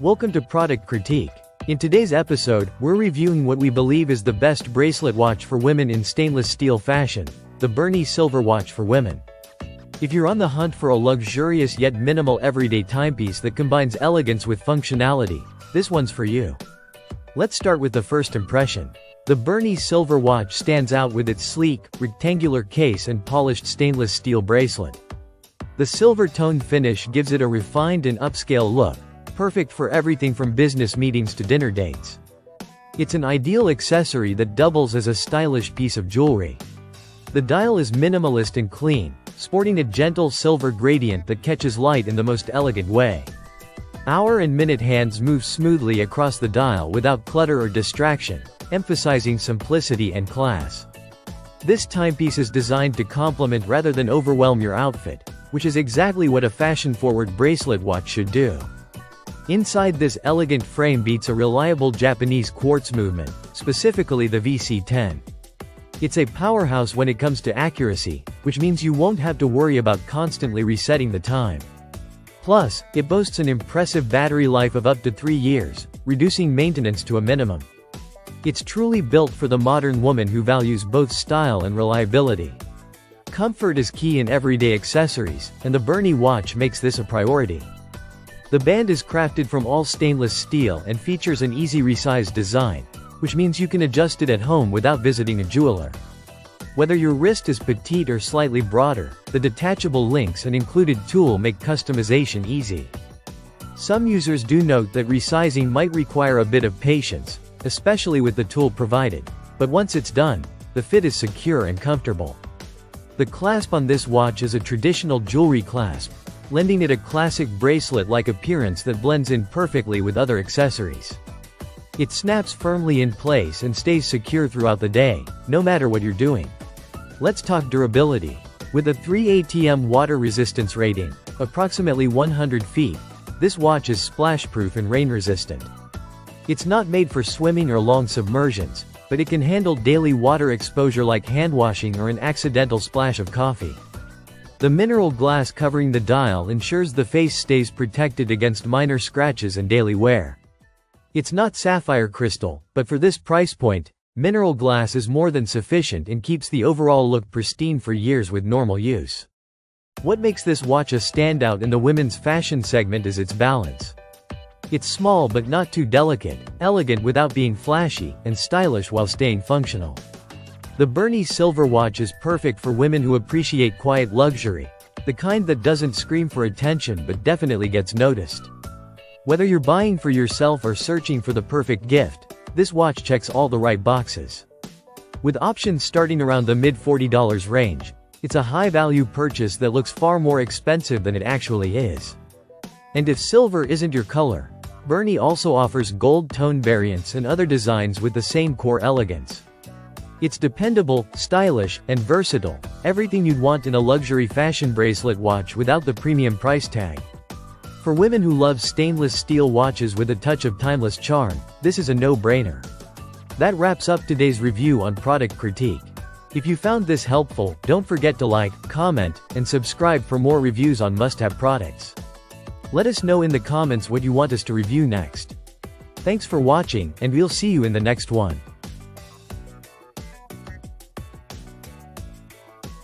Welcome to Product Critique. In today's episode, we're reviewing what we believe is the best bracelet watch for women in stainless steel fashion, the BERNY Silver Watch for Women. If you're on the hunt for a luxurious yet minimal everyday timepiece that combines elegance with functionality, this one's for you. Let's start with the first impression. The BERNY Silver Watch stands out with its sleek, rectangular case and polished stainless steel bracelet. The silver-toned finish gives it a refined and upscale look, perfect for everything from business meetings to dinner dates. It's an ideal accessory that doubles as a stylish piece of jewelry. The dial is minimalist and clean, sporting a gentle silver gradient that catches light in the most elegant way. Hour and minute hands move smoothly across the dial without clutter or distraction, emphasizing simplicity and class. This timepiece is designed to complement rather than overwhelm your outfit, which is exactly what a fashion-forward bracelet watch should do. Inside this elegant frame beats a reliable Japanese quartz movement, specifically the VC10. It's a powerhouse when it comes to accuracy, which means you won't have to worry about constantly resetting the time. Plus, it boasts an impressive battery life of up to 3 years, reducing maintenance to a minimum. It's truly built for the modern woman who values both style and reliability. Comfort is key in everyday accessories, and the BERNY watch makes this a priority. The band is crafted from all stainless steel and features an easy resize design, which means you can adjust it at home without visiting a jeweler. Whether your wrist is petite or slightly broader, the detachable links and included tool make customization easy. Some users do note that resizing might require a bit of patience, especially with the tool provided, but once it's done, the fit is secure and comfortable. The clasp on this watch is a traditional jewelry clasp, lending it a classic bracelet-like appearance that blends in perfectly with other accessories. It snaps firmly in place and stays secure throughout the day, no matter what you're doing. Let's talk durability. With a 3 ATM water resistance rating, approximately 100 feet, this watch is splash-proof and rain-resistant. It's not made for swimming or long submersions, but it can handle daily water exposure like hand-washing or an accidental splash of coffee. The mineral glass covering the dial ensures the face stays protected against minor scratches and daily wear. It's not sapphire crystal, but for this price point, mineral glass is more than sufficient and keeps the overall look pristine for years with normal use. What makes this watch a standout in the women's fashion segment is its balance. It's small but not too delicate, elegant without being flashy, and stylish while staying functional. The BERNY Silver Watch is perfect for women who appreciate quiet luxury, the kind that doesn't scream for attention but definitely gets noticed. Whether you're buying for yourself or searching for the perfect gift, this watch checks all the right boxes. With options starting around the mid-$40 range, it's a high-value purchase that looks far more expensive than it actually is. And if silver isn't your color, BERNY also offers gold tone variants and other designs with the same core elegance. It's dependable, stylish, and versatile, everything you'd want in a luxury fashion bracelet watch without the premium price tag. For women who love stainless steel watches with a touch of timeless charm, this is a no-brainer. That wraps up today's review on Product Critique. If you found this helpful, don't forget to like, comment, and subscribe for more reviews on must-have products. Let us know in the comments what you want us to review next. Thanks for watching, and we'll see you in the next one.